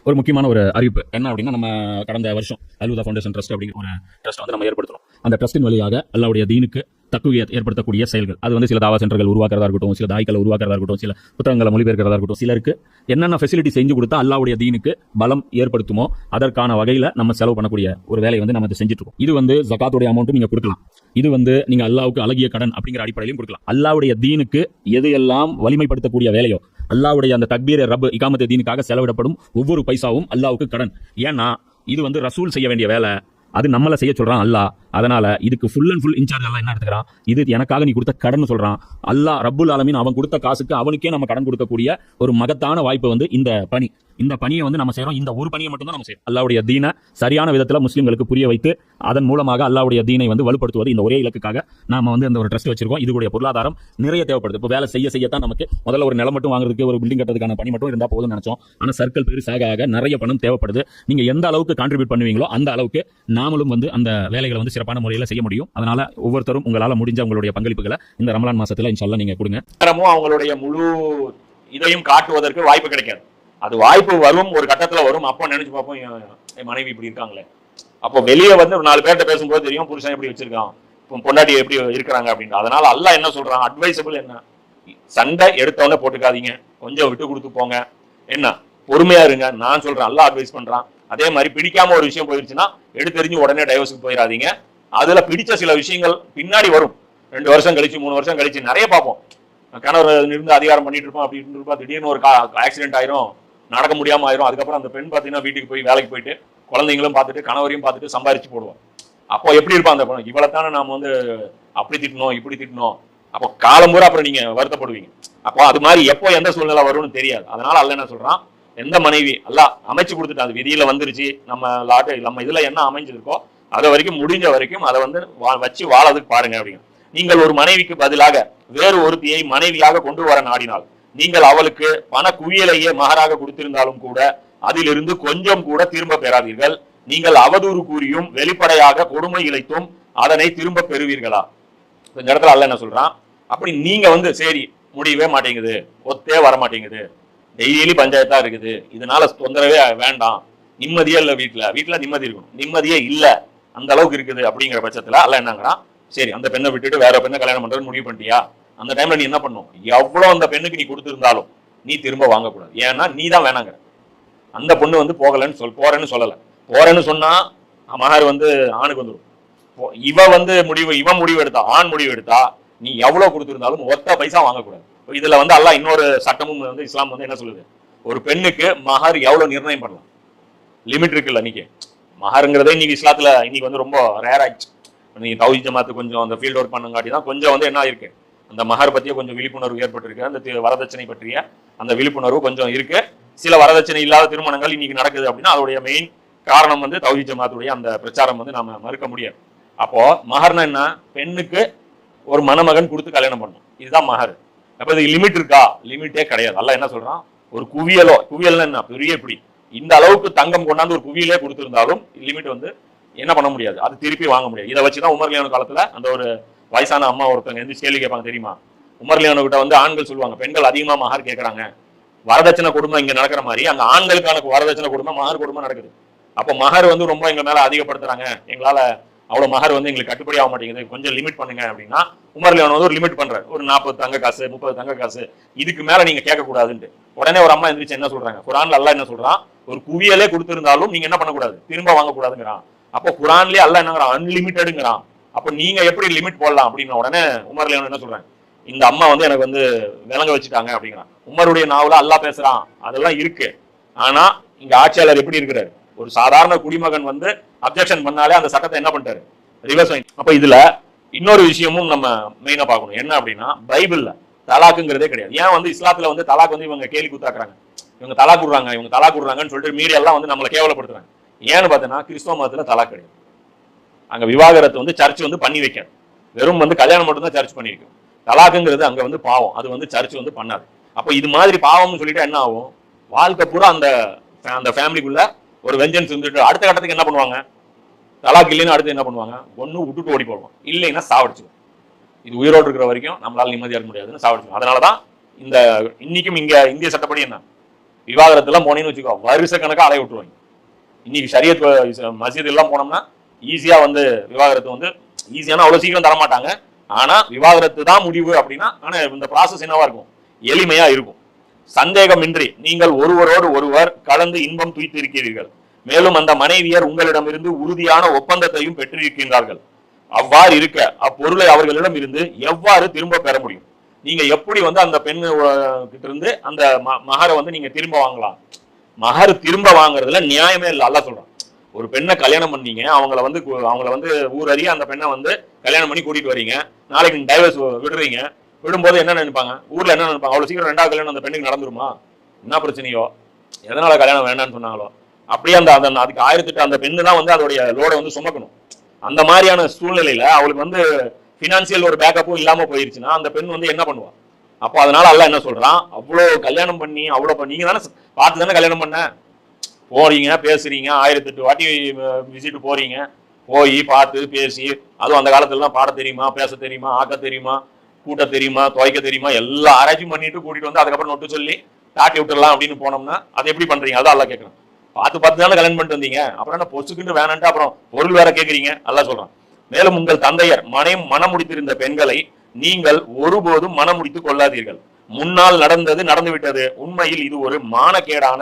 ஒரு முக்கியமான ஒரு அறிவிப்பு என்ன அப்படின்னா, நம்ம கடந்த வருஷம் அல்ஹுதா ஃபவுண்டேஷன் ட்ரஸ்ட் அப்படிங்கிற ஒரு ட்ரஸ்ட் வந்து நம்ம ஏற்படுத்துறோம். அந்த ட்ரஸ்டின் வழியாக அல்லாஹ்வுடைய தீனுக்கு தக்வியத் ஏற்படுத்தக்கூடிய செயல்கள், அது வந்து சில தாவா சென்டர்கள் உருவாக்குறதா இருக்கட்டும், சில தாய்க்களை உருவாக்குறதா இருக்கட்டும், சில புத்தகங்களை மொழிபெயர்க்கிறதா இருக்கட்டும், சிலருக்கு என்னென்ன ஃபெசிலிட்டி செஞ்சு கொடுத்தா அல்லாஹ்வுடைய தீனுக்கு பலம் ஏற்படுத்துமோ அதற்கான வகையில் நம்ம செலவு பண்ணக்கூடிய ஒரு வேலையை வந்து நம்ம செஞ்சுட்டு இருக்கோம். இது வந்து ஜகாத்துடைய அமௌண்ட்டும் நீங்க கொடுக்கலாம். இது வந்து நீங்க அல்லாஹ்வுக்கு அழகிய கடன் அப்படிங்கிற அடிப்படையிலும் கொடுக்கலாம். அல்லாஹ்வுடைய தீனுக்கு எது எல்லாம் வலிமைப்படுத்தக்கூடிய வேலையோ, அல்லாஹ்வுடைய அந்த தக்பீர் ரப் இகாமத் தீனுக்காக செலவிடப்படும் ஒவ்வொரு பைசாவும் அல்லாஹ்வுக்கு கடன். ஏன்னா இது வந்து ரசூல் செய்ய வேண்டிய வேலை, அது நம்மள செய்ய சொல்றான் அல்லாஹ். அதனால இதுக்கு ஃபுல் அண்ட் ஃபுல் இன்சார்ஜ் எல்லாம் என்ன எடுத்துக்கிறான், இது எனக்காக நீ கொடுத்த கடன் சொல்றான். அல்லாஹ் ரப்புல் ஆலமீன் அவன் கொடுத்த காசுக்கு அவனுக்கே நம்ம கடன் கொடுக்கக்கூடிய ஒரு மகத்தான வாய்ப்பு வந்து இந்த பணியை வந்து நம்ம செய்யறோம். இந்த ஒரு பணியை மட்டும் தான் நம்ம செய்யறோம். அல்லாஹ்வுடைய தீனை சரியான விதத்தில் முஸ்லிம்களுக்கு புரிய வைத்து அதன் மூலமாக அல்லாஹ்வுடைய தீனை வந்து வலுப்படுத்துவது, இந்த ஒரே இலக்குக்காக நாம வந்து இந்த ஒரு ட்ரஸ்ட் வச்சிருக்கோம். இதுடைய பொருளாதாரம் நிறைய தேவைப்படுது. இப்போ வேலை செய்யத்தான் நமக்கு முதல்ல ஒரு நிலம் மட்டும் வாங்குறதுக்கு, ஒரு பில்டிங் கட்டுறதுக்கான பணி மட்டும் இருந்தால் போதும்னு நினைச்சோம். ஆனால் சர்க்கிள் பெருசாக ஆக நிறைய பணம் தேவைப்படுது. நீங்க எந்த அளவுக்கு கான்ட்ரிபியூட் பண்ணுவீங்களோ அந்த அளவுக்கு நாமளும் வந்து அந்த வேலைகளை வந்து சிறப்பான முறையில் செய்ய முடியும். அதனால ஒவ்வொருத்தரும் உங்களால் முடிஞ்ச உங்களுடைய பங்களிப்புகளை இந்த ரமலான் மாசத்துல இன்ஷால்லா நீங்க கொடுங்க. அவங்களுடைய முழு இதையும் காட்டுவதற்கு வாய்ப்பு கிடைக்காது. அது வாய்ப்பு வரும், ஒரு கட்டத்துல வரும். அப்போ நினைச்சு பார்ப்போம், என் மனைவி இப்படி இருக்காங்களே. அப்போ வெளியே வந்து ஒரு 4 பேர்கிட்ட பேசும்போது தெரியும் புருஷன் எப்படி வச்சிருக்கான், பொண்டாட்டி எப்படி இருக்கிறாங்க அப்படின்னு. அதனால அல்லாஹ் என்ன சொல்றான், அட்வைசபிள் என்ன, சண்டை எடுத்தவொடனே போட்டுக்காதீங்க, கொஞ்சம் விட்டு கொடுத்து போங்க, என்ன பொறுமையா இருங்க. நான் சொல்றேன், அல்லாஹ் அட்வைஸ் பண்றான். அதே மாதிரி பிடிக்காம ஒரு விஷயம் போயிருச்சுன்னா எடுத்தெறிஞ்சு உடனே டைவர்ஸுக்கு போயிடாதீங்க. அதுல பிடிச்ச சில விஷயங்கள் பின்னாடி வரும். 2 வருஷம் கழிச்சு 3 வருஷம் கழிச்சு நிறைய பார்ப்போம். கணவர் இருந்து அதிகாரம் பண்ணிட்டு இருப்போம், அப்படி இருப்போம், திடீர்னு ஒரு ஆக்சிடென்ட் ஆயிரும், நடக்க முடியாம ஆயிரும். அதுக்கப்புறம் அந்த பெண் பார்த்தீங்கன்னா வீட்டுக்கு போய் வேலைக்கு போயிட்டு குழந்தைங்களும் பார்த்துட்டு கணவரையும் பார்த்துட்டு சம்பாரிச்சு போடுவோம். அப்போ எப்படி இருப்பான் அந்த பொண்ணு, இவ்வளவுதானே நாம வந்து அப்படி திட்டணும் இப்படி திட்டணும். அப்போ காலம் பூரா அப்புறம் நீங்க வருத்தப்படுவீங்க. அப்போ அது மாதிரி எப்போ எந்த சூழ்நிலை வரும்னு தெரியாது. அதனால அல்லாஹ் என்ன சொல்றான், எந்த மனைவி அல்லாஹ் அமைச்சு கொடுத்துட்டான், அது விதியில வந்துருச்சு, நம்ம இதுல என்ன அமைஞ்சிருக்கோ அதை வரைக்கும் முடிஞ்ச வரைக்கும் அதை வந்து வச்சு வாழறதுக்கு பாருங்க அப்படிங்க. நீங்கள் ஒரு மனைவிக்கு பதிலாக வேறு ஒருத்தியை மனைவியாக கொண்டு வர நாடினால், நீங்கள் அவளுக்கு பண குவியலையே மகராக கொடுத்திருந்தாலும் கூட அதிலிருந்து கொஞ்சம் கூட திரும்ப பெறாதீர்கள். நீங்கள் அவதூறு கூறியும் வெளிப்படையாக கொடுமை இழைத்தும் அதனை திரும்ப பெறுவீர்களா? இந்த இடத்துல அல்லாஹ் என்ன சொல்றான், அப்படி நீங்க வந்து சரி முடியவே மாட்டேங்குது, ஒத்தே வர மாட்டேங்குது, டெய்லி பஞ்சாயத்தா இருக்குது, இதனால தொந்தரவே வேண்டாம், நிம்மதியே இல்லை, வீட்டுல நிம்மதி இருக்கணும், நிம்மதியே இல்லை, அந்த அளவுக்கு இருக்குது அப்படிங்கிற பட்சத்துல அல்லாஹ் என்னங்கிறான், சரி அந்த பெண்ணை விட்டுட்டு வேற பெண்ணை கல்யாணம் பண்றதுன்னு முடிவு பண்ணிட்டியா, அந்த டைம்ல நீ என்ன பண்ணும், எவ்வளவு அந்த பெண்ணுக்கு நீ கொடுத்திருந்தாலும் நீ திரும்ப வாங்கக்கூடாது. ஏன்னா நீ தான் வேணாங்கிற. அந்த பொண்ணு வந்து போறேன்னு சொல்லல. போறேன்னு சொன்னா மகர் வந்து ஆணுக்கு வந்துடும். இவன் முடிவு எடுத்தா, ஆண் முடிவு எடுத்தா, நீ எவ்வளவு கொடுத்திருந்தாலும் ஒத்த பைசா வாங்கக்கூடாது. இதுல வந்து அல்லாஹ் இன்னொரு சட்டமும் வந்து இஸ்லாம் வந்து என்ன சொல்லுது, ஒரு பெண்ணுக்கு மகர் எவ்வளவு நிர்ணயம் பண்ணலாம், லிமிட் இருக்குல்ல. இன்னைக்கு மகருங்கிறதே இன்னைக்கு இஸ்லாத்துல இன்னைக்கு வந்து ரொம்ப ரேர் ஆயிடுச்சு. நீங்க தௌஹீத் ஜமாத்து கொஞ்சம் அந்த ஃபீல்ட் ஒர்க் பண்ணுங்காட்டி தான் கொஞ்சம் வந்து என்ன இருக்கு, அந்த மகர் பத்திய கொஞ்சம் விழிப்புணர்வு ஏற்பட்டிருக்கு. அந்த வரதட்சணை பற்றிய அந்த விழிப்புணர்வு கொஞ்சம் இருக்கு. சில வரதட்சணை இல்லாத திருமணங்கள் இன்னைக்கு நடக்குது அப்படின்னா அதோடைய மெயின் காரணம் வந்து தௌஹீத் ஜமாத்துடைய அந்த பிரச்சாரம் வந்து நாம மறுக்க முடியாது. அப்போ மகர்னா என்ன, பெண்ணுக்கு ஒரு மணமகன் கொடுத்து கல்யாணம் பண்ணும், இதுதான் மகர். அப்ப இது லிமிட் இருக்கா, லிமிட்டே கிடையாது. அல்லாஹ் என்ன சொல்றான், ஒரு குவியல்னா என்ன, பெரிய இப்படி இந்த அளவுக்கு தங்கம் கொண்டாந்து ஒரு குவியலே கொடுத்திருந்தாலும் லிமிட் வந்து என்ன பண்ண முடியாது, அது திருப்பி வாங்க முடியாது. இதை வச்சுதான் உமர் லியானு காலத்துல அந்த ஒரு வயசான அம்மா ஒருத்தவங்க எந்த கேள்வி கேட்பாங்க தெரியுமா, உமர் லியானு கிட்ட வந்து ஆண்கள் சொல்லுவாங்க, பெண்கள் அதிகமா மகர் கேட்கறாங்க, வரதட்சணை குடும்பம் இங்க நடக்கிற மாதிரி அங்க ஆண்களுக்கான வரதட்சணை குடும்பம் மகர் குடும்பம் நடக்குது. அப்போ மகர் வந்து ரொம்ப எங்க மேல அதிகப்படுத்துறாங்க, எங்களால அவ்வளவு மகர் வந்து எங்களுக்கு கட்டுப்படி ஆக மாட்டேங்குது, கொஞ்சம் லிமிட் பண்ணுங்க அப்படின்னா உமர் லியானு வந்து ஒரு லிமிட் பண்றாரு, ஒரு 40 தங்க காசு 30 தங்க காசு, இதுக்கு மேல நீங்க கேட்க கூடாதுன்னு. உடனே ஒரு அம்மா எந்திரிச்சு என்ன சொல்றாங்க, குர்ஆன்ல அல்லாஹ் என்ன சொல்றான், ஒரு குவியலே கொடுத்திருந்தாலும் நீங்க என்ன பண்ணக்கூடாது, திரும்ப வாங்கக்கூடாதுங்கிறான். அப்போ குர்ஆன்லயே அல்லாஹ் என்னங்கிறான், அன்லிமிட்டடுங்கிறான். அப்ப நீங்க எப்படி லிமிட் போடலாம் அப்படின்னு உடனே உமர் லியானு என்ன சொல்றாங்க, இந்த அம்மா வந்து எனக்கு வந்து விளங்க வச்சுட்டாங்க அப்படிங்கிறான். உமருடைய நாவல அல்லாஹ் பேசுறான், அதெல்லாம் இருக்கு. ஆனா இங்க ஆட்சியாளர் எப்படி இருக்கிறாரு, ஒரு சாதாரண குடிமகன் வந்து அப்ஜெக்ஷன் பண்ணாலே அந்த சட்டத்தை என்ன பண்ணிட்டாரு, ரிவர்ஸ் பண்ணி. அப்ப இதுல இன்னொரு விஷயமும் நம்ம மெயினா பார்க்கணும், என்ன அப்படின்னா பைபிள்ல தலாக்குங்கிறதே கிடையாது. ஏன் வந்து இஸ்லாத்துல வந்து தலாக் வந்து இவங்க கேலி குத்தாக்குறாங்க, இவங்க தலாக் விடுறாங்கன்னு சொல்லிட்டு மீடியா எல்லாம் வந்து நம்மளை கேவலப்படுத்துறாங்க. ஏன்னு பார்த்தீங்கன்னா கிறிஸ்தவ மதத்துல தலாக் கிடையாது. அங்க விவாகரத்து வந்து சர்ச் வந்து பண்ணி வைக்காது, வெறும் வந்து கல்யாணம் மட்டும் தான் சர்ச் பண்ணி வைக்கும். தலாக்குங்கிறது அங்க வந்து பாவம், அது வந்து சர்ச் வந்து பண்ணாது. அப்போ இது மாதிரி பாவம்னு சொல்லிட்டு என்ன ஆகும், வாழ்க்கை பூரா அந்த ஃபேமிலிக்குள்ள ஒரு வெஞ்சன்ஸ் இருந்துட்டு அடுத்த கட்டத்துக்கு என்ன பண்ணுவாங்க, தலாக் இல்லைன்னு அடுத்து என்ன பண்ணுவாங்க, ஒண்ணு விட்டுட்டு ஓடி போடுவோம், இல்லைன்னா சாவடிச்சுக்கும். இது உயிரோடு இருக்கிற வரைக்கும் நம்மளால நிம்மதியா இருக்க முடியாதுன்னு சாவடிச்சுக்கும். அதனாலதான் இந்த இன்னைக்கும் இங்க இந்திய சட்டப்படி என்ன விவாகரத்துல போனீங்கன்னு வச்சுக்கோ, வருஷ கணக்கா அலைய விட்டுருவாங்க. இன்னைக்கு ஷரியத் மஸ்ஜித் எல்லாம் போனோம்னா ஈஸியா வந்து விவாகரத்து வந்து ஈஸியான அவ்வளவு சீக்கிரம் தரமாட்டாங்க. ஆனா விவாகரத்து தான் முடிவு அப்படின்னா, ஆனா இந்த ப்ராசஸ் என்னவா இருக்கும், எளிமையா இருக்கும். சந்தேகமின்றி நீங்கள் ஒருவரோடு ஒருவர் கலந்து இன்பம் துய்த்து இருக்கிறீர்கள். மேலும் அந்த மனைவியர் உங்களிடமிருந்து உறுதியான ஒப்பந்தத்தையும் பெற்றிருக்கின்றார்கள். அவ்வாறு இருக்க அப்பொருளை அவர்களிடம் இருந்து எவ்வாறு திரும்ப பெற முடியும்? நீங்க எப்படி வந்து அந்த பெண்ணு கிட்ட இருந்து அந்த மகரை வந்து நீங்க திரும்ப வாங்கலாம்? மகர் திரும்ப வாங்குறதுல நியாயமே இல்லை. அல்லாஹ் சொல்றான், ஒரு பெண்ணை கல்யாணம் பண்ணீங்க, அவங்கள வந்து ஊர் அறிய அந்த பெண்ணை வந்து கல்யாணம் பண்ணி கூட்டிட்டு வரீங்க. நாளைக்கு நீங்க டைவர்ஸ் விடுறீங்க. விடும்போது என்ன நினைப்பாங்க, ஊர்ல என்ன நினைப்பாங்க, அவ்வளவு சீக்கிரம் ரெண்டாவது கல்யாணம் அந்த பெண்ணுக்கு நடந்துருமா, என்ன பிரச்சனையோ, எதனால கல்யாணம் வேண்டாம்னு சொன்னாங்களோ, அப்படியே அந்த அதுக்கு 1008 அந்த பெண்ணு தான் வந்து அதோடைய லோடை வந்து சுமக்கணும். அந்த மாதிரியான சூழ்நிலையில அவளுக்கு வந்து பினான்சியல் ஒரு பேக்கப்பும் இல்லாம போயிருச்சுன்னா அந்த பெண் வந்து என்ன பண்ணுவா? அப்போ அதனால அல்லாஹ் என்ன சொல்றான், அவ்வளவு கல்யாணம் பண்ணி நீங்க தானே பார்த்து தானே கல்யாணம் பண்ண, போறீங்க பேசுறீங்க, 1008 வாட்டி விசிட் போறீங்க, போய் பார்த்து பேசி, அதுவும் அந்த காலத்துலலாம் பாட தெரியுமா, பேச தெரியுமா, ஆக்க தெரியுமா, கூட்ட தெரியுமா, துவைக்க தெரியுமா, எல்லா ஆராய்ச்சியும் பண்ணிட்டு கூட்டிட்டு வந்து அதுக்கப்புறம் நொட்டு சொல்லி தாட்டி விட்டுடலாம் அப்படின்னு போனோம்னா அதை எப்படி பண்றீங்க? அதான் அல்லாஹ் கேட்கறான். பார்த்து தானே கல்யாணம் பண்ணிட்டு வந்தீங்க, அப்புறம் என்ன பொசுக்குன்னு வேணான்ட்டு அப்புறம் பொருள் வேற கேட்கறீங்க? அல்லாஹ் சொல்றான். மேலும் உங்கள் தந்தையர் மனம் முடித்திருந்த பெண்களை நீங்கள் ஒருபோதும் மனம் முடித்துக் கொள்ளாதீர்கள். முன்னால் நடந்தது நடந்துவிட்டது. உண்மையில் இது ஒரு மானக்கேடான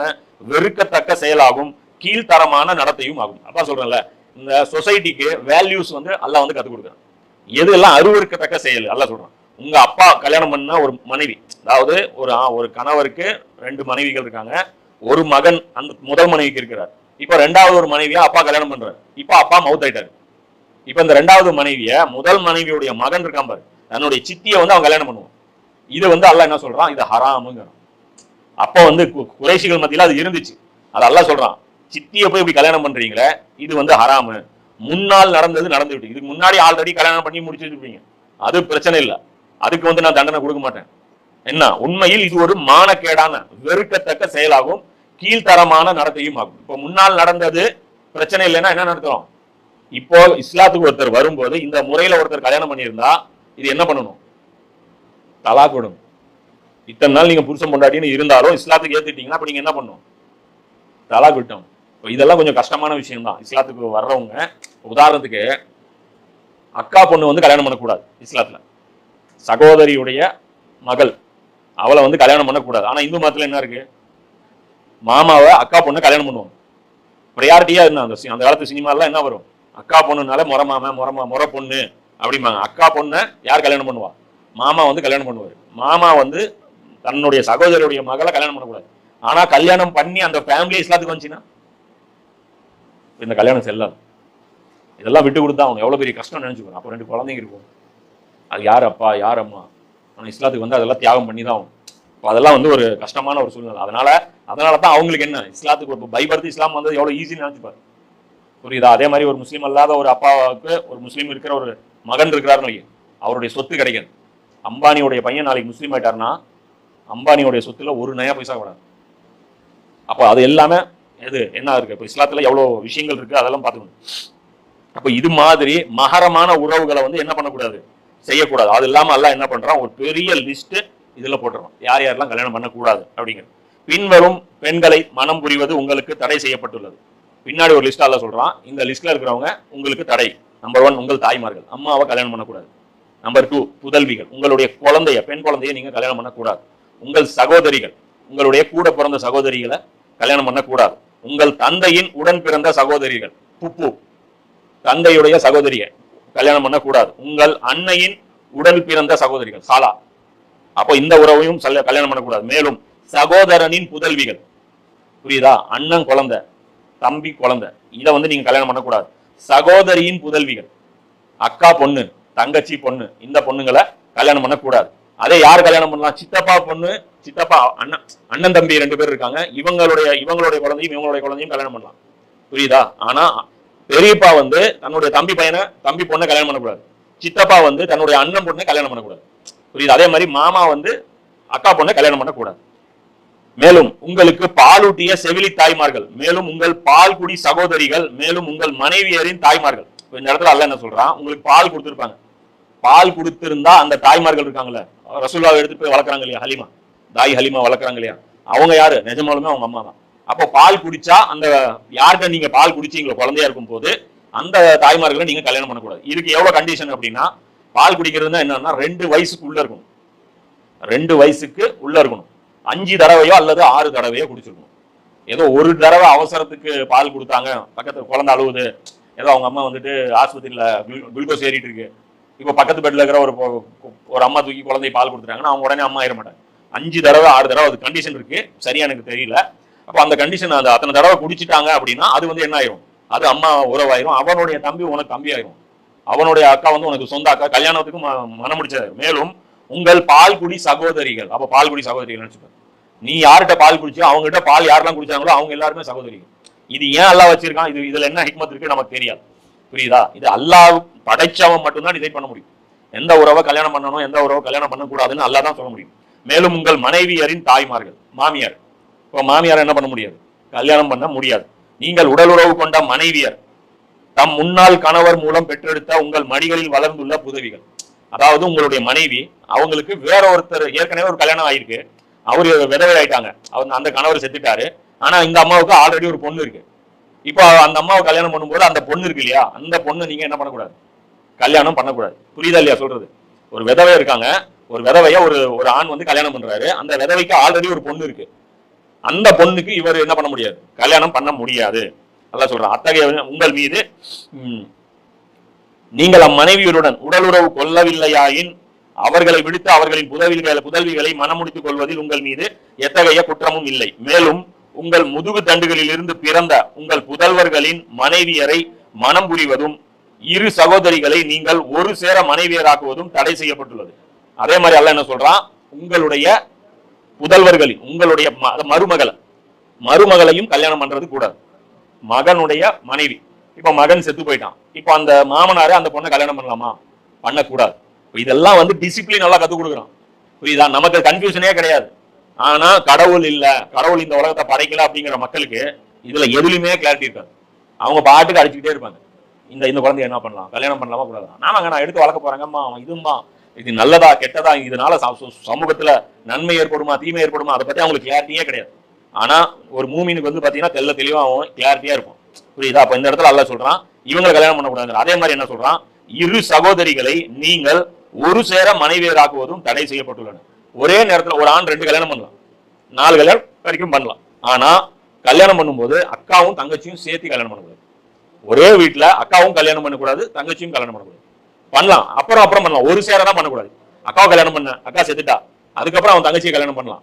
வெறுக்கத்தக்க செயலாகும், கீழ்த்தரமான நடத்தையும் ஆகும். அப்பா சொல்றேன்ல, இந்த சொசைட்டிக்கு வேல்யூஸ் வந்து அல்லாஹ் வந்து கத்துக் கொடுக்குறான். எது எல்லாம் அருவருக்கத்தக்க செயல் அல்லாஹ் சொல்றான். உங்க அப்பா கல்யாணம் பண்ண ஒரு மனைவி, அதாவது ஒரு கணவருக்கு 2 மனைவிகள் இருக்காங்க, ஒரு மகன் அந்த முதல் மனைவிக்கு இருக்கிறார். இப்ப 2வது ஒரு மனைவியா அப்பா கல்யாணம் பண்றாரு. இப்ப அப்பா மவுத் ஆயிட்டாரு. இப்ப இந்த 2வது மனைவிய முதல் மனைவியுடைய மகன் இருக்கான் பாரு, தன்னுடைய சித்தியை வந்து அவன் கல்யாணம் பண்ணுவான். இது வந்து அல்லாஹ் என்ன சொல்றான், இது ஹராமுங்கிறான். அப்போ வந்து குறைஷிகள் மத்தியில அது இருந்துச்சு. அது அல்லாஹ் சொல்றான், சித்தியை போய் இப்படி கல்யாணம் பண்றீங்களே, இது வந்து ஹராமு. முன்னால் நடந்தது நடந்து விட்டு, இதுக்கு முன்னாடி ஆல்ரெடி கல்யாணம் பண்ணி முடிச்சிருப்பீங்க, அது பிரச்சனை இல்லை, அதுக்கு வந்து நான் தண்டனை கொடுக்க மாட்டேன். என்ன, உண்மையில் இது ஒரு மானக்கேடான வெறுக்கத்தக்க செயலாகும், கீழ்த்தரமான நடத்தையும் ஆகும். இப்போ முன்னால் நடந்தது பிரச்சனை இல்லைன்னா என்ன நடத்துறோம்? இப்போ இஸ்லாத்துக்கு ஒருத்தர் வரும்போது இந்த முறையில ஒருத்தர் கல்யாணம் பண்ணியிருந்தா இது என்ன பண்ணணும்? தலாக் விடணும். இத்தனை நாள் நீங்க புருஷன் பொண்டாட்டின்னு இருந்தாலும் இஸ்லாத்துக்கு ஏத்துட்டீங்கன்னா அப்ப நீங்க என்ன பண்ணணும்? தலாக் விட்டோம். இதெல்லாம் கொஞ்சம் கஷ்டமான விஷயம் தான் இஸ்லாத்துக்கு வர்றவங்க. உதாரணத்துக்கு அக்கா பொண்ணு வந்து கல்யாணம் பண்ணக்கூடாது இஸ்லாத்துல. சகோதரியுடைய மகள், அவளை வந்து கல்யாணம் பண்ணக்கூடாது. ஆனா இந்து மதத்துல என்ன இருக்கு, மாமாவை அக்கா பொண்ணு கல்யாணம் பண்ணுவாங்க. ப்ரையாரிட்டியா இருந்தா அந்த காலத்து சினிமாலாம் என்ன வரும், அக்கா பொண்ணுனால முறை பொண்ணு அப்படிம்பாங்க. அக்கா பொண்ணை யார் கல்யாணம் பண்ணுவா? மாமா வந்து கல்யாணம் பண்ணுவார். மாமா வந்து தன்னுடைய சகோதரியுடைய மகளை கல்யாணம் பண்ணக்கூடாது. ஆனா கல்யாணம் பண்ணி அந்த ஃபேமிலி இஸ்லாத்துக்கு வந்துச்சுன்னா இந்த கல்யாணம் செல்லாது. இதெல்லாம் விட்டு கொடுத்தா அவங்க எவ்வளவு பெரிய கஷ்டம் நினைச்சுக்கணும். அப்போ 2 குழந்தைங்க இருக்கும், அது யார் அப்பா யார் அம்மா? ஆனா இஸ்லாத்துக்கு வந்து அதெல்லாம் தியாகம் பண்ணி தான் ஆகும். அதெல்லாம் வந்து ஒரு கஷ்டமான ஒரு சூழ்நிலை. அதனால தான் அவங்களுக்கு என்ன, இஸ்லாத்துக்கு பைபர்த்து இஸ்லாம் வந்து எவ்வளவு ஈஸின்னு நினைச்சுப்பாரு. புரியுதா? அதே மாதிரி ஒரு முஸ்லீம் அல்லாத ஒரு அப்பாவுக்கு ஒரு முஸ்லீம் இருக்கிற ஒரு மகன் இருக்கிறாருன்னு, அவருடைய சொத்து கிடைக்காது. அம்பானியோடைய பையன் நாளைக்கு முஸ்லீம் ஆயிட்டாருன்னா அம்பானியோடைய சொத்துல ஒரு நயா பைசா கூடாது. அப்போ அது எல்லாமே என்ன இருக்கு, இப்போ இஸ்லாத்துல எவ்வளவு விஷயங்கள் இருக்கு, அதெல்லாம் பார்த்துக்கணும். அப்போ இது மாதிரி மகரமான உறவுகளை வந்து என்ன பண்ணக்கூடாது, செய்யக்கூடாது. அது இல்லாம எல்லாம் என்ன பண்றான், ஒரு பெரிய லிஸ்ட் இதுல போட்டுறோம், யார் யாரெல்லாம் கல்யாணம் பண்ணக்கூடாது அப்படிங்கிறது. பின்வரும் பெண்களை மனம் புரிவது உங்களுக்கு தடை செய்யப்பட்டுள்ளது. பின்னாடி ஒரு லிஸ்ட் எல்லாம் சொல்றான். இந்த லிஸ்ட்ல இருக்கிறவங்க உங்களுக்கு தடை. நம்பர் 1 உங்கள் தாய்மார்கள், அம்மாவை கல்யாணம் பண்ணக்கூடாது. நம்பர் 2 புதல்விகள், உங்களுடைய பெண் குழந்தைய நீங்க கல்யாணம் பண்ணக்கூடாது. உங்கள் சகோதரிகள், உங்களுடைய கூட பிறந்த சகோதரிகளை கல்யாணம் பண்ணக்கூடாது. உங்கள் தந்தையின் உடன் பிறந்த சகோதரிகள், புப்பு தந்தையுடைய சகோதரியை கல்யாணம் பண்ணக்கூடாது. உங்கள் அன்னையின் உடன் பிறந்த சகோதரிகள், சாலா, அப்போ இந்த உறவையும் கல்யாணம் பண்ணக்கூடாது. மேலும் சகோதரனின் புதல்விகள், புரியுதா, அண்ணன் குழந்தை தம்பி குழந்தை, இதை வந்து நீங்க கல்யாணம் பண்ணக்கூடாது. சகோதரியின் புதல்விகள், அக்கா பொண்ணு தங்கச்சி பொண்ணு, இந்த பொண்ணுங்களை கல்யாணம் பண்ணக்கூடாது. அதே யார் கல்யாணம் பண்ணலாம், சித்தப்பா பொண்ணு, சித்தப்பா அண்ணன் தம்பி 2 பேர் இருக்காங்க, இவங்களுடைய குழந்தையும் இவங்களுடைய குழந்தையும் கல்யாணம் பண்ணலாம். புரியுதா? ஆனா பெரியப்பா வந்து தன்னுடைய தம்பி பொண்ணை கல்யாணம் பண்ணக்கூடாது. சித்தப்பா வந்து தன்னுடைய அண்ணன் பொண்ணை கல்யாணம் பண்ணக்கூடாது. புரியுது? அதே மாதிரி மாமா வந்து அக்கா பொண்ணை கல்யாணம் பண்ணக்கூடாது. மேலும் உங்களுக்கு பாலூட்டிய செவிலி தாய்மார்கள், மேலும் உங்கள் பால்குடி சகோதரிகள், மேலும் உங்கள் மனைவியரின் தாய்மார்கள். இந்த இடத்துல அல்லாஹ் என்ன சொல்றான், உங்களுக்கு பால் கொடுத்திருப்பாங்க, பால் கொடுத்திருந்தா அந்த தாய்மார்கள் இருக்காங்கல்ல, ரசூலுல்லாஹ் எடுத்து போய் வளர்க்குறாங்க இல்லையா, ஹலிமா வளர்க்குறாங்க இல்லையா, அவங்க யாரு? நிஜமாலுமே அவங்க அம்மா தான். அப்போ பால் குடிச்சா அந்த யார்கிட்ட நீங்க பால் குடிச்சீங்களோ குழந்தையா இருக்கும் போது அந்த தாய்மார்களை நீங்க கல்யாணம் பண்ணக்கூடாது. இதுக்கு எவ்வளவு கண்டிஷன் அப்படின்னா, பால் குடிக்கிறதுனா என்னன்னா 2 வயசுக்கு உள்ள இருக்கணும். 2 வயசுக்கு உள்ள இருக்கணும். 5 தடவையோ அல்லது 6 தடவையோ குடிச்சிருக்கணும். ஏதோ ஒரு தடவை அவசரத்துக்கு பால் கொடுத்தாங்க, பக்கத்துல குழந்தை அழுவுது, ஏதோ அவங்க அம்மா வந்துட்டு ஆஸ்பத்திரியில குளுக்கோஸ் ஏறிட்டு இருக்கு, இப்போ பக்கத்து பெட்ல இருக்கிற ஒரு அம்மா தூக்கி குழந்தை பால் கொடுத்துட்டாங்கன்னா அவங்க உடனே அம்மா ஆயிட மாட்டாங்க. 5 தடவை 6 தடவை அது கண்டிஷன் இருக்கு, சரியா எனக்கு தெரியல. அப்போ அந்த கண்டிஷன் அது அத்தனை தடவை குடிச்சிட்டாங்க அப்படின்னா அது வந்து என்ன ஆயிரும்? அது அம்மா உறவாயிரும். அவனுடைய தம்பி உனக்கு தம்பி ஆயிரும், அவனுடைய அக்கா வந்து உனக்கு சொந்த அக்கா, கல்யாணத்துக்கு மனம் முடிச்சது. மேலும் உங்கள் பால்குடி சகோதரிகள், அப்ப பால்குடி சகோதரிகள் நினைச்சுப்பாரு, நீ யார்கிட்ட பால் குடிச்சோ அவங்ககிட்ட பால் யாரெல்லாம் குடிச்சாங்களோ அவங்க எல்லாருமே சகோதரிகள். இது ஏன் அல்லாஹ் வச்சிருக்கான்? இதுல என்ன ஹிக்மத் இருக்கு நமக்கு தெரியாது, புரியுதா? இது அல்லாஹ் படைச்சவன் மட்டும்தான் டிசைட் பண்ண முடியும். எந்த உறவை கல்யாணம் பண்ணணும், எந்த உறவை கல்யாணம் பண்ணக்கூடாதுன்னு அல்லாஹ் தான் சொல்ல முடியும். மேலும் உங்கள் மனைவியரின் தாய்மார்கள், மாமியார், இப்போ மாமியார் என்ன பண்ண முடியாது? கல்யாணம் பண்ண முடியாது. நீங்கள் உடல் உறவு கொண்ட மனைவியர், தம் முன்னாள் கணவர் மூலம் பெற்றெடுத்த உங்கள் மடிகளில் வளர்ந்துள்ள புதவிகள். அதாவது உங்களுடைய மனைவி, அவங்களுக்கு வேற ஒருத்தர் ஏற்கனவே ஒரு கல்யாணம் ஆயிருக்கு, அவரு விதவை ஆயிட்டாங்க, அந்த கணவர் செத்துட்டாரு, ஆனா இந்த அம்மாவுக்கு ஆல்ரெடி ஒரு பொண்ணு இருக்கு. இப்போ அந்த அம்மாவை கல்யாணம் பண்ணும்போது அந்த பொண்ணு இருக்கு இல்லையா, அந்த பொண்ணு நீங்க என்ன பண்ணக்கூடாது? கல்யாணம் பண்ணக்கூடாது. புரியுதா இல்லையா சொல்றது? ஒரு விதவை இருக்காங்க, ஒரு விதவைய ஒரு ஆண் வந்து கல்யாணம் பண்றாரு, அந்த விதவைக்கு ஆல்ரெடி ஒரு பொண்ணு இருக்கு, அந்த பொண்ணுக்கு இவர் என்ன பண்ண முடியாது? கல்யாணம் பண்ண முடியாது. அல்லாஹ் சொல்றான், அத்தகைய உங்கள் மீது நீங்கள் அம்மனைவியருடன் உடல் உறவு கொள்ளவில்லையாயின் அவர்களை விடுத்து அவர்களின் புதல்விகளை மனமுடித்துக் கொள்வதில் உங்கள் மீது எத்தகைய குற்றமும் இல்லை. மேலும் உங்கள் முதுகு தண்டுகளில் இருந்து பிறந்த உங்கள் புதல்வர்களின் மனைவியரை மனம் புரிவதும் இரு சகோதரிகளை நீங்கள் ஒரு சேர மனைவியராக்குவதும் தடை செய்யப்பட்டுள்ளது. அதே மாதிரி அல்லாஹ் என்ன சொல்றான்? உங்களுடைய புதல்வர்களின், உங்களுடைய மருமகளையும் கல்யாணம் பண்றது கூடாது. மகனுடைய மனைவி, இப்ப மகன் செத்து போயிட்டான், இப்ப அந்த மாமனாரு அந்த பொண்ணை கல்யாணம் பண்ணலாமா? பண்ணக்கூடாது. இதெல்லாம் வந்து டிசிப்ளின் நல்லா கத்துக் கொடுக்குறான், புரியுதா? நமக்கு கன்ஃபியூஷனே கிடையாது. ஆனா கடவுள் இல்ல, கடவுள் இந்த உலகத்தை படைக்கல அப்படிங்கிற மக்களுக்கு இதுல எதுலையுமே கிளாரிட்டி இருக்காது. அவங்க பாட்டுக்கு அடிச்சுக்கிட்டே இருப்பாங்க, இந்த குழந்தைய என்ன பண்ணலாம், கல்யாணம் பண்ணலாமா கூடாதா, நான் எடுத்து வளர்க்க போறாங்கம்மா, இதுமா இது நல்லதா கெட்டதா, இதனால சமூகத்துல நன்மை ஏற்படுமா தீமை ஏற்படுமா, அதை பத்தி அவங்களுக்கு கிளாரிட்டியே கிடையாது. ஆனா ஒரு மூமினுக்கு வந்து பாத்தீங்கன்னா தெளிவா கிளாரிட்டியா இருக்கும், புரியுதா? அப்ப இந்த இடத்துல அல்லாஹ் சொல்றான் இவங்களை கல்யாணம் பண்ணக்கூடாது. அதே மாதிரி என்ன சொல்றான்? இரு சகோதரிகளை நீங்கள் ஒரு சேர மனைவியராக்குவதும் தடை செய்யப்பட்டுள்ளன. ஒரே நேரத்தில் ஒரு ஆண் 2 கல்யாணம் பண்ணலாம், 4 கல்யாணம் வரைக்கும் பண்ணலாம். ஆனா கல்யாணம் பண்ணும்போது அக்காவும் தங்கச்சியும் சேர்த்து கல்யாணம் பண்ணக்கூடாது. ஒரே வீட்டுல அக்காவும் கல்யாணம் பண்ணக்கூடாது, தங்கச்சியும் கல்யாணம் பண்ணக்கூடாது. பண்ணலாம், அப்புறம் பண்ணலாம், ஒரு சேர தான் பண்ணக்கூடாது. அக்காவை கல்யாணம் பண்ண, அக்கா செத்துட்டா, அதுக்கப்புறம் அவன் தங்கச்சியை கல்யாணம் பண்ணலாம்,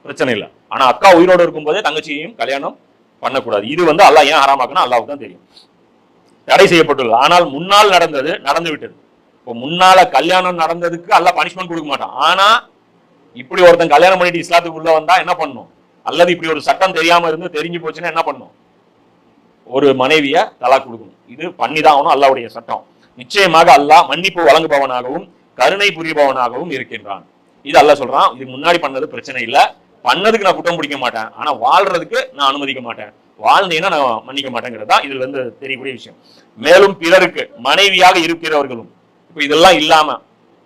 பிரச்சனை இல்லை. ஆனா அக்கா உயிரோடு இருக்கும் போதே தங்கச்சியையும் கல்யாணம் பண்ணக்கூடாது. இது வந்து அல்லாஹ் ஏன் ஹராமாக்குனா அல்லாஹ்வுக்கு தான் தெரியும், தடை செய்யப்பட்டுள்ளது. ஆனால் முன்னால் நடந்து விட்டது. இப்போ முன்னால கல்யாணம் நடந்ததுக்கு அல்லாஹ் பனிஷ்மெண்ட் கொடுக்க மாட்டான். ஆனா இப்படி ஒருத்தன் கல்யாணம் பண்ணிட்டு இஸ்லாத்துக்கு உள்ள வந்தா என்ன பண்ணும், அல்லது இப்படி ஒரு சட்டம் தெரியாம இருந்து தெரிஞ்சு போச்சுன்னா என்ன பண்ணும்? ஒரு மனைவிய தலாக் கொடுக்கணும். இது பண்ணிதான் ஆகணும், அல்லாஹ்வுடைய சட்டம். நிச்சயமாக அல்லாஹ் மன்னிப்பு வழங்குபவனாகவும் கருணை புரிபவனாகவும் இருக்கின்றான். இது அல்லாஹ் சொல்றான். இதுக்கு முன்னாடி பண்ணது பிரச்சனை இல்லை, பண்ணதுக்கு நான் குற்றம் பிடிக்க மாட்டேன், ஆனா வாழ்றதுக்கு நான் அனுமதிக்க மாட்டேன், வாழ்ந்தேன்னா நான் மன்னிக்க மாட்டேங்கிறதா இதுல இருந்து தெரியக்கூடிய விஷயம். மேலும் பிறருக்கு மனைவியாக இருக்கிறவர்களும் இப்ப இதெல்லாம் இல்லாம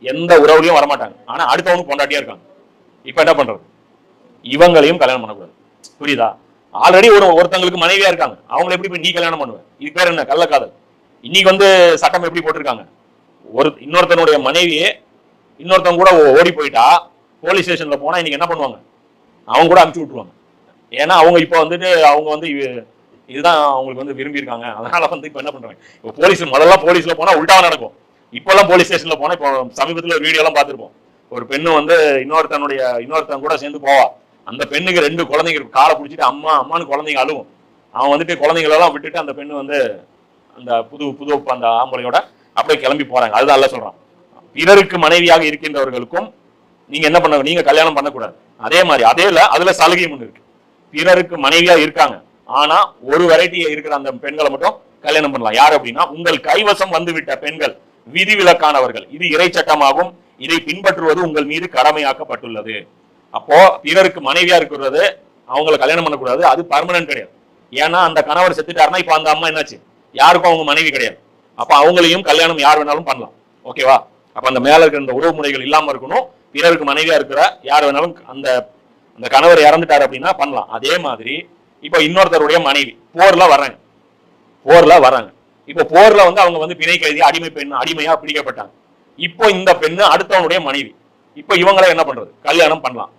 எந்த உறவுலையும் வரமாட்டாங்க, ஆனா அடுத்தவனுக்கு கொண்டாட்டியா இருக்காங்க. இப்ப என்ன பண்றது? இவங்களையும் கல்யாணம் பண்ணக்கூடாது, புரியுதா? ஆல்ரெடி ஒருத்தங்களுக்கு மனைவியா இருக்காங்க, அவங்களை எப்படி போய் நீ கல்யாணம் பண்ணுவேன்? இது பேர் என்ன? கள்ளக்காதல். இன்னைக்கு வந்து சட்டம் எப்படி போட்டிருக்காங்க, இன்னொருத்தனுடைய மனைவியே இன்னொருத்தன் கூட ஓடி போயிட்டா போலீஸ் ஸ்டேஷன்ல போனா இன்னைக்கு என்ன பண்ணுவாங்க? அவங்க கூட அனுப்பிச்சு விட்டுருவாங்க. ஏன்னா அவங்க இப்ப வந்துட்டு அவங்க வந்து இதுதான் அவங்களுக்கு வந்து விரும்பி இருக்காங்க, அதனால வந்து இப்ப என்ன பண்றாங்க? இப்போ முதல்ல போலீஸ்ல போனா உல்டாவா நடக்கும். இப்பெல்லாம் போலீஸ் ஸ்டேஷன்ல போனா, இப்போ சமீபத்துல ஒரு வீடியோ எல்லாம் பார்த்திருப்போம், ஒரு பெண்ணு வந்து இன்னொருத்தன் கூட சேர்ந்து போவா, அந்த பெண்ணுக்கு 2 குழந்தைங்க காலை பிடிச்சிட்டு அம்மான்னு குழந்தைங்க அழுவும். அவன் வந்துட்டு குழந்தைங்களெல்லாம் விட்டுட்டு அந்த பெண்ணு வந்து அந்த புது அந்த ஆம்பளையோட அப்படியே கிளம்பி போறாங்க. அதுதான் அல்லாஹ் சொல்றான், பிறருக்கு மனைவியாக இருக்கின்றவர்களுக்கும் நீங்க என்ன பண்ண, நீங்க கல்யாணம் பண்ணக்கூடாது. அதே மாதிரி அதுல சலுகையும் ஒண்ணு இருக்கு. பிறருக்கு மனைவியா இருக்காங்க, ஆனா ஒரு வெரைட்டி இருக்கிற அந்த பெண்களை மட்டும் கல்யாணம் பண்ணலாம். யார் அப்படின்னா, உங்கள் கைவசம் வந்துவிட்ட பெண்கள் விதிவிலக்கானவர்கள், இது இறை சட்டமாகும், இதை பின்பற்றுவது உங்கள் மீது கடமையாக்கப்பட்டுள்ளது. அப்போ பிறருக்கு மனைவியா இருக்கிறது அவங்களை கல்யாணம் பண்ணக்கூடாது, அது பர்மனன்ட் கிடையாது. ஏன்னா அந்த கணவர் செத்துட்டாருன்னா இப்ப அந்த அம்மா என்னாச்சு, யாருக்கும் அவங்க மனைவி கிடையாது. அப்ப அவங்களையும் கல்யாணம் யார் வேணாலும் பண்ணலாம், ஓகேவா? அப்ப அந்த மேல இருக்கிற இந்த உறவு முறைகள் இல்லாம இருக்கணும். பிறருக்கு மனைவியா இருக்கிற யார் வேணாலும் அந்த அந்த கணவர் இறந்துட்டாரு அப்படின்னா பண்ணலாம். அதே மாதிரி இப்போ இன்னொருத்தருடைய மனைவி போர்ல வர்றாங்க. இப்போ போர்ல வந்து அவங்க வந்து பிணை கைதி, அடிமை பெண், அடிமையா பிடிக்கப்பட்டாங்க. இப்போ இந்த பெண்ணு அடுத்தவனுடைய மனைவி. இப்போ இவங்களை என்ன பண்றது? கல்யாணம் பண்ணலாம்.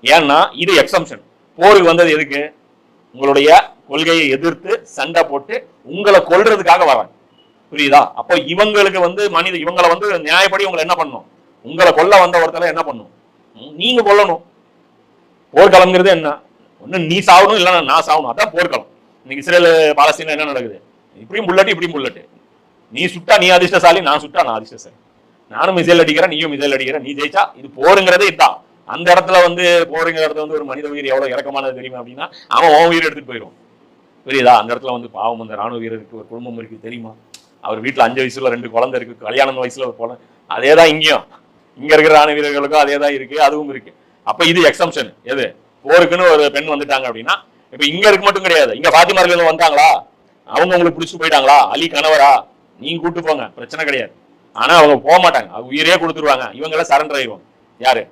ஏன்னா இது எக்ஸம்ஷன். போருக்கு வந்தது எதுக்கு? உங்களுடைய கொள்கையை எதிர்த்து சண்டை போட்டு உங்களை கொல்றதுக்காக வராங்க. புரியுதா? அப்போ இவங்களுக்கு வந்து இவங்களை வந்து நியாயப்படி உங்களை என்ன பண்ணும்? உங்களை கொல்ல வந்த ஒருத்தர என்ன பண்ணும்? நீங்க கொல்லணும். போர்க்களம்ங்கிறது என்ன? ஒண்ணு நீ சாகணும், இல்லைன்னா நான் சாகணும். அதான் போர்க்களம். இன்னைக்கு இஸ்ரேல் பாலஸ்தீன என்ன நடக்குது? இப்படியும் புல்லட்டு. நீ சுட்டா நீ அதிர்ஷ்டசாலி, நான் சுட்டா நான் அதிர்ஷ்டசாலி. நானும் மிசைல் அடிக்கிறேன், நீயும் மிசைல் அடிக்கிற, நீ ஜெயிச்சா இது போருங்கிறதே இதுதான். அந்த இடத்துல வந்து போருங்கிற இடத்துல வந்து ஒரு மனித உயிர் எவ்வளவு இறக்கமானது தெரியுமா அப்படின்னா, அவன் உயிர் எடுத்துட்டு போயிடும். புரியுதா? அந்த இடத்துல வந்து பாவம் அந்த ராணுவ வீரருக்கு ஒரு குடும்பம் இருக்கு தெரியுமா? அவர் வீட்டுல 5 வயசுல 2 குழந்தை இருக்கு, கல்யாணம் வயசுல ஒரு குழந்தை. அதேதான் இங்கேயும் இங்க இருக்கிற ராணுவ வீரர்களுக்கும் அதேதான் இருக்கு, அதுவும் இருக்கு. அப்ப இது எக்ஸம்ஷன். எது? போருக்குன்னு ஒரு பெண் வந்துட்டாங்க அப்படின்னா, இப்ப இங்க இருக்கு மட்டும் கிடையாது. இங்க பாத்திமார்கள் வந்தாங்களா, அவங்க உங்களுக்கு பிடிச்சிட்டு போயிட்டாங்களா, அலி கணவரா, நீங்க கூட்டு போங்க, பிரச்சனை கிடையாது. ஆனா அவங்க போக மாட்டாங்க, அவங்க உயிரே கொடுத்துருவாங்க. இவங்கள சரண்டர் ஆயிடுவாங்க. யாரு?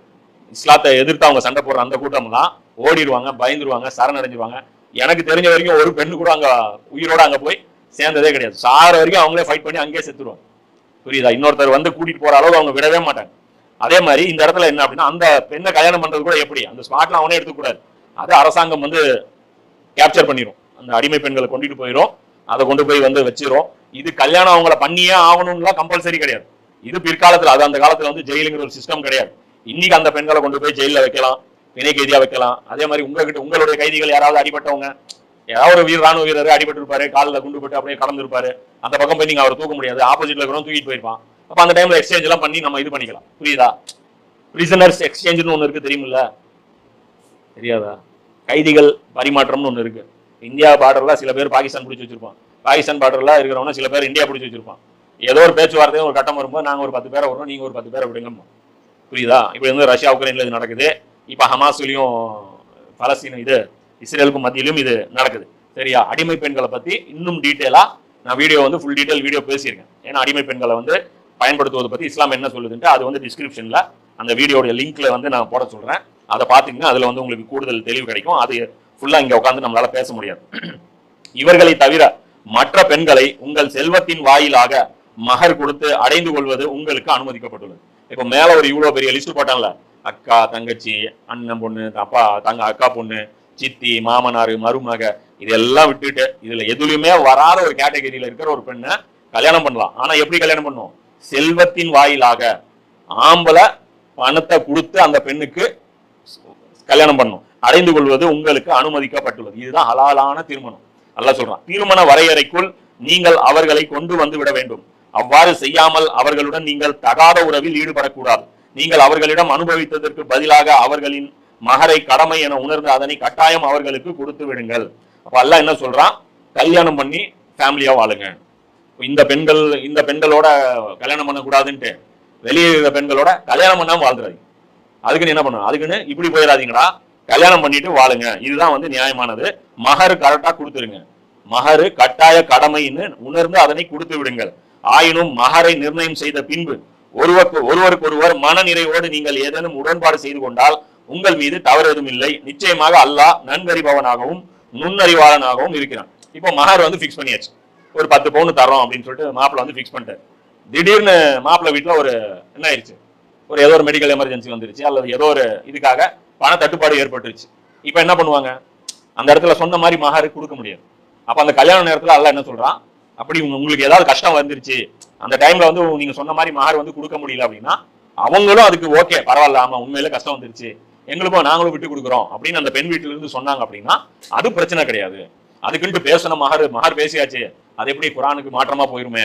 இஸ்லாத்தை எதிர்த்து அவங்க சண்டை போடுற அந்த கூட்டம்லாம் ஓடிடுவாங்க, பயந்துருவாங்க, சரணடைஞ்சிருவாங்க. எனக்கு தெரிஞ்ச வரைக்கும் ஒரு பெண்ணு கூட அங்க உயிரோட அங்க போய் சேர்ந்ததே கிடையாது. சாகிற வரைக்கும் அவங்களே ஃபைட் பண்ணி அங்கேயே செத்துருவாங்க. புரியுதா? இன்னொருத்தர் வந்து கூட்டிட்டு போற அளவுக்கு அவங்க விடவே மாட்டாங்க. அதே மாதிரி இந்த இடத்துல என்ன அப்படின்னா, அந்த பெண்ணை கல்யாணம் பண்றது கூட எப்படி? அந்த ஸ்பாட்ல அவனே எடுத்துக்கூடாது. அது அரசாங்கம் வந்து கேப்சர் பண்ணிடும். அந்த அடிமை பெண்களை கொண்டுட்டு போயிடும், அதை கொண்டு போய் வந்து வச்சிரும். இது கல்யாணம் அவங்கள பண்ணியே ஆகணும்லாம் கம்பல்சரி கிடையாது. இது பிற்காலத்துல, அது அந்த காலத்துல வந்து ஜெயிலுங்கிற ஒரு சிஸ்டம் கிடையாது. இன்னைக்கு அந்த பெண்களை கொண்டு போய் ஜெயில வைக்கலாம், பிணை கைதியா வைக்கலாம். அதே மாதிரி உங்களுடைய கைதிகள் யாராவது அடிபட்டவங்க, ஏதாவது ஒரு ராணுவ வீரர் அடிபட்டு இருப்பாரு, காலில் குண்டு போட்டு அப்படியே கடந்திருப்பாரு, அந்த பக்கம் போய் நீங்க அவரை தூக்க முடியாது, ஆப்போசிட்ல இருக்கிறவங்க தூக்கிட்டு போயிருப்பான். அப்ப அந்த டைம்ல எக்ஸ்சேஞ்ச் எல்லாம் பண்ணி நம்ம இது பண்ணிக்கலாம். புரியுதா? பிரிசனர்ஸ் எக்ஸ்சேஞ்சுன்னு ஒன்று இருக்கு, தெரியுமில்ல? தெரியாதா? கைதிகள் பரிமாற்றம்னு ஒன்று இருக்கு. இந்தியா பார்டர்ல சில பேர் பாகிஸ்தான் பிடிச்சி வச்சிருப்பான், பாகிஸ்தான் பார்டர்ல இருக்கிறவங்க சில பேர் இந்தியா பிடிச்சி வச்சிருப்பான். ஏதோ ஒரு பேச்சுவார்த்தையும் ஒரு கட்டம் வரும்போது நாங்க ஒரு 10 பேரை வரோம், நீங்க ஒரு 10 பேரை விடுங்க. புரியுதா? இப்ப வந்து ரஷ்யா உக்ரைன்ல இது நடக்குது. இப்ப ஹமாஸ்லயும் பலஸ்தீன இது இஸ்ரேலுக்கும் மத்தியிலும் இது நடக்குது. சரியா? அடிமை பெண்களை பத்தி இன்னும் டீட்டெயிலா நான் வீடியோ வந்து ஃபுல் டீட்டெயில் வீடியோ பேசியிருக்கேன். ஏன்னா அடிமை பெண்களை வந்து பயன்படுத்துவதை பத்தி இஸ்லாம் என்ன சொல்லுதுன்ட்டு அது வந்து டிஸ்கிரிப்ஷன்ல அந்த வீடியோட லிங்க்ல வந்து நான் போட சொல்றேன். அதை பாத்தீங்கன்னா அதுல வந்து உங்களுக்கு கூடுதல் தெளிவு கிடைக்கும். அது ஃபுல்லா இங்க உட்காந்து நம்மளால பேச முடியாது. இவர்களை தவிர மற்ற பெண்களை உங்கள் செல்வத்தின் வாயிலாக மகர் கொடுத்து அடைந்து கொள்வது உங்களுக்கு அனுமதிக்கப்பட்டுள்ளது. இப்ப மேல ஒரு இவ்வளவு பெரிய லிஸ்ட் போட்டாங்கல்ல, அக்கா, தங்கச்சி, அண்ணன் பொண்ணு, அப்பா அக்கா பொண்ணு, சித்தி, மாமனாரு, மருமக, இதெல்லாம் விட்டுட்டு இதுல எதுலையுமே வராத ஒரு கேட்டகரியில இருக்கிற ஒரு பெண்ணை கல்யாணம் பண்ணலாம். ஆனா எப்படி கல்யாணம் பண்ணும்? செல்வத்தின் வாயிலாக. ஆம்பளை பணத்தை கொடுத்து அந்த பெண்ணுக்கு கல்யாணம் பண்ணும். அடைந்து கொள்வது உங்களுக்கு அனுமதிக்கப்பட்டுள்ளது. இதுதான் ஹலாலான திருமணம். அல்லாஹ் சொல்றான், திருமண வரையறைக்குள் நீங்கள் அவர்களை கொண்டு வந்து விட வேண்டும். அவ்வாறு செய்யாமல் அவர்களுடன் நீங்கள் தகாத உறவில் ஈடுபடக்கூடாது. நீங்கள் அவர்களிடம் அனுபவித்ததற்கு பதிலாக அவர்களின் மகரை கடமை என உணர்ந்து அதனை கட்டாயம் அவர்களுக்கு கொடுத்து விடுங்கள். அப்ப அல்லாஹ் என்ன சொல்றான்? கல்யாணம் பண்ணி ஃபேமிலியா வாழுங்க. இந்த பெண்களோட கல்யாணம் பண்ணக்கூடாதுன்ட்டு வெளியே இருக்கிற பெண்களோட கல்யாணம் பண்ணாம வாழ்ந்துறாதீங்க. அதுக்குன்னு என்ன பண்ணணும்? அதுக்குன்னு இப்படி போயிடாதீங்களா, கல்யாணம் பண்ணிட்டு வாழுங்க. இதுதான் வந்து நியாயமானது. மகர் கரெக்டா கொடுத்துருங்க. மகரு கட்டாய கடமைன்னு உணர்ந்து அதனை கொடுத்து விடுங்கள். ஆயினும் மகரை நிர்ணயம் செய்த பின்பு ஒருவருக்கொருவர் மன நிறைவோடு நீங்கள் ஏதேனும் உடன்பாடு செய்து கொண்டால் உங்கள் மீது தவறு எதுவும் இல்லை. நிச்சயமாக அல்லாஹ் நன்கறிபவனாகவும் நுண்ணறிவாளனாகவும் இருக்கிறான். இப்போ மகர் வந்து பிக்ஸ் பண்ணியாச்சு, ஒரு 10 பவுன் தரோம் அப்படின்னு சொல்லிட்டு மாப்பிள்ள வந்து பிக்ஸ் பண்ணிட்டாரு. திடீர்னு மாப்பிள்ள வீட்டுல ஒரு என்ன ஆயிடுச்சு, ஏதோ ஒரு மெடிக்கல் எமர்ஜென்சி வந்துருச்சு, அல்லது ஏதோ ஒரு இதுக்காக பண தட்டுப்பாடு ஏற்பட்டுருச்சு. இப்ப என்ன பண்ணுவாங்க? அந்த இடத்துல சொன்ன மாதிரி மகர் கொடுக்க முடியாது. அப்ப அந்த கல்யாண நேரத்துல அல்லாஹ் என்ன சொல்றான்? அப்படி உங்களுக்கு ஏதாவது கஷ்டம் வந்துருச்சு, அந்த டைம்ல வந்து நீங்க சொன்ன மாதிரி மகர் வந்து கொடுக்க முடியல அப்படின்னா அவங்களும் அதுக்கு ஓகே, பரவாயில்ல, ஆமா உண்மையில கஷ்டம் வந்துருச்சு, எங்களுக்கும் நாங்களும் விட்டு கொடுக்குறோம் அப்படின்னு அந்த பெண் வீட்டுல இருந்து சொன்னாங்க அப்படின்னா அது பிரச்சனை கிடையாது. அதுக்குன்ட்டு பேசணும், மகர் பேசியாச்சு, அது எப்படி குரானுக்கு மாற்றமா போயிருமே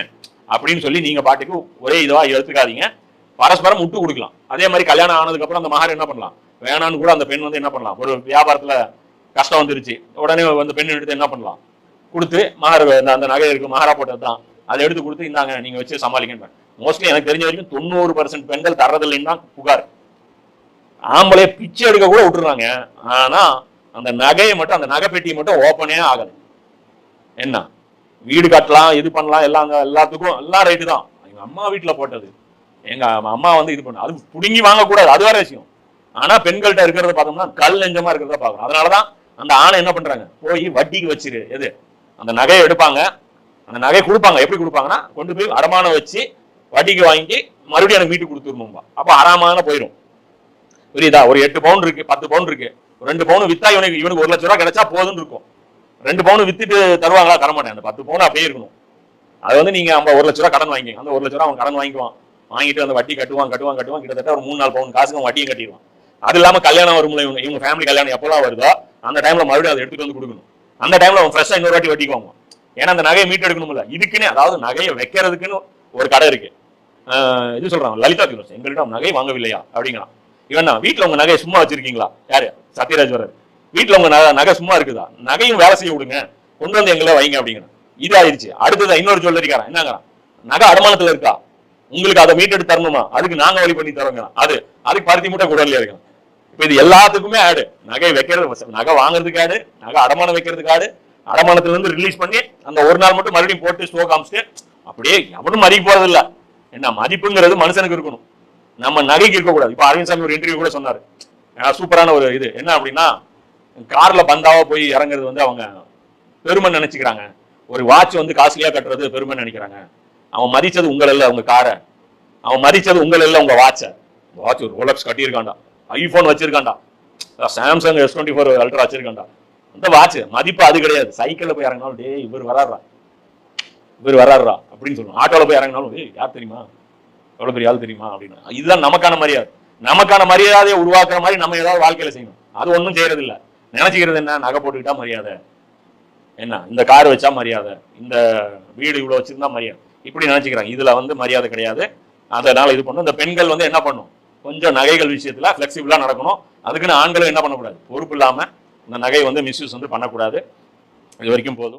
அப்படின்னு சொல்லி நீங்க பாட்டுக்கு ஒரே இதுவா எடுத்துக்காதீங்க. பரஸ்பரம் விட்டு கொடுக்கலாம். அதே மாதிரி கல்யாணம் ஆனதுக்கு அப்புறம் அந்த மகர் என்ன பண்ணலாம், வேணான்னு கூட அந்த பெண் வந்து என்ன பண்ணலாம், ஒரு வியாபாரத்துல கஷ்டம் வந்துருச்சு உடனே வந்து பெண் எடுத்து என்ன பண்ணலாம், கொடுத்து மகர் அந்த நகை இருக்கு மகரா போட்டது தான், அதை எடுத்து கொடுத்து இந்தாங்க நீங்க வச்சு சமாளிக்க. மோஸ்ட்லி எனக்கு தெரிஞ்ச வரைக்கும் 90% பெண்கள் தர்றதில்லைன்னு தான் புகார். ஆம்பளை பிச்சை எடுக்க கூட விட்டுறாங்க, ஆனா அந்த நகையை மட்டும், அந்த நகை பெட்டியை மட்டும் ஓப்பனே ஆகல. என்ன வீடு கட்டலாம், இது பண்ணலாம், எல்லாத்துக்கும் எல்லாம் ரைட்டு தான். எங்க அம்மா வீட்டுல போட்டது, எங்க அம்மா வந்து இது பண்ண, அது புடுங்கி வாங்கக்கூடாது, அது வேற விஷயம். ஆனா பெண்கள்கிட்ட இருக்கிறத பார்த்தோம்னா கல் நெஞ்சமா இருக்கிறத பார்க்கணும். அதனாலதான் அந்த ஆணை என்ன பண்றாங்க, போய் வட்டிக்கு வச்சிரு எது அந்த நகையை எடுப்பாங்க, அந்த நகையை கொடுப்பாங்க. எப்படி கொடுப்பாங்கன்னா கொண்டு போய் அடமானம் வச்சு வட்டிக்கு வாங்கி மறுபடியும் எனக்கு வீட்டுக்கு கொடுத்துடணும்பா. அப்ப அறாமான போயிடும். புரியுதா? ஒரு 8 பவுன் இருக்கு, 10 பவுன் இருக்கு, 2 பவுன் வித்தா இவனுக்கு 1 லட்ச ரூபாய் கிடைச்சா போதுன்னு இருக்கும். 2 பவுன் வித்துட்டு தருவாங்களா? தரமாட்டேன். அந்த 10 பவுன் அப்படியே இருக்கணும். அது வந்து நீங்க 1 லட்ச ரூபாய் கடன் வாங்கி, அந்த 1 லட்ச ரூபாய் அவன் கடன் வாங்கிக்குவான். வாங்கிட்டு அந்த வட்டி கட்டுவான் கிட்டத்தட்ட ஒரு 3-4 பவுன் காசுக்கு வட்டியும் கட்டிடுவான். அது இல்லாம கல்யாணம் வரும்ல, இவங்க ஃபேமிலி கல்யாணம் எப்பெல்லாம் வருதோ அந்த டைம்ல மறுபடியும் அதை எடுத்துட்டு வந்து கொடுக்கணும். அந்த டைம்ல அவன் ஃப்ரெஷ்ஷா இன்னொரு வாட்டி வட்டிக்கு வாங்குவான். ஏன்னா அந்த நகையை மீட்டு எடுக்கணும்ல. இதுக்குன்னு அதாவது நகையை வைக்கிறதுக்குன்னு ஒரு கடை இருக்கு. இது சொல்றாங்க லலிதா ஜுவல்லர்ஸ், எங்கள்கிட்ட நகை வாங்கவில்லையா அப்படிங்கிறான். இவன் வீட்டுல உங்க நகையை சும்மா வச்சிருக்கீங்களா? யாரு? சத்யராஜ் வர்றாரு. வீட்டுல உங்க நகை சும்மா இருக்குதா? நகையும் வேலை செய்ய விடுங்க, கொண்டு வந்து எங்களை வைங்க அப்படிங்கிறான். இது ஆயிடுச்சு. அடுத்தது இன்னொரு ஜுவல்லரிக்காரன் என்னங்கிறான், நகை அடமானத்துல இருக்கா, உங்களுக்கு அதை மீட்டெடுத்து தரணுமா, அதுக்கு நாங்க வழி பண்ணி தரோங்கிறான். அதுக்கு பருத்தி மூட்டை குடல்ல இருக்கான். இப்ப இது எல்லாத்துக்குமே ஆடு. நகை வைக்கிறது, நகை வாங்குறதுக்கு ஆடு, நகை அடமானம் வைக்கிறதுக்கு ஆடு, அடமானத்துல இருந்து ரிலீஸ் பண்ணி அந்த ஒரு நாள் மட்டும் மறுபடியும் போட்டு ஸ்டோ காமிச்சிட்டு அப்படியே எவனும் மதிக்க போறது இல்ல. என்ன மதிப்புங்கிறது மனுஷனுக்கு இருக்கணும், நம்ம நகைக்கு இருக்கக்கூடாது. இப்ப அரவிந்த் சாமி ஒரு இன்டர்வியூ கூட சொன்னாரு, சூப்பரான ஒரு இது என்ன அப்படின்னா, கார்ல பந்தாவா போய் இறங்குறது வந்து அவங்க பெருமை நினைச்சுக்கிறாங்க. ஒரு வாட்ச் வந்து காஸ்ட்லியா கட்டுறது பெருமை நினைக்கிறாங்க. அவன் மதிச்சது உங்கள் இல்ல உங்க காரை, அவன் மதிச்சது உங்கள் இல்ல உங்க வாட்சை. வாட்ச் ஒரு ரோலக்ஸ் கட்டியிருக்காண்டா, ஐபோன் வச்சிருக்காண்டா, சாம்சங் S24 அல்ட்ரா வச்சிருக்காண்டா. அந்த வாட்ச் மதிப்பு அது கிடையாது. சைக்கிள்ல போய் இறங்கினாலும் டே இவர் வராடுறா அப்படின்னு சொல்லுவோம். ஆட்டோல போய் இறங்கினாலும் யார் தெரியுமா, எவ்வளவு பெரிய ஆள் தெரியுமா அப்படின்னு. இதுதான் நமக்கான மரியாதை. நமக்கான மரியாதையை உருவாக்குற மாதிரி நம்ம ஏதாவது வாழ்க்கையில செய்யணும். அது ஒன்றும் செய்யறது இல்லை. நினைச்சுக்கிறது என்ன, நகை போட்டுக்கிட்டா மரியாதை, என்ன இந்த கார் வச்சா மரியாதை, இந்த வீடு இவ்வளவு வச்சிருந்தா மரியாதை, இப்படி நினைச்சுக்கிறாங்க. இதுல வந்து மரியாதை கிடையாது. அதனால இது பண்ணும். இந்த பெண்கள் வந்து என்ன பண்ணும், கொஞ்சம் நகைகள் விஷயத்துல பிளெக்சிபிளா நடக்கணும். அதுக்குன்னு ஆண்களும் என்ன பண்ணக்கூடாது, பொறுப்பு இல்லாம இந்த நகை வந்து மிஸ்யூஸ் வந்து பண்ணக்கூடாது. இது வரைக்கும் போதும்.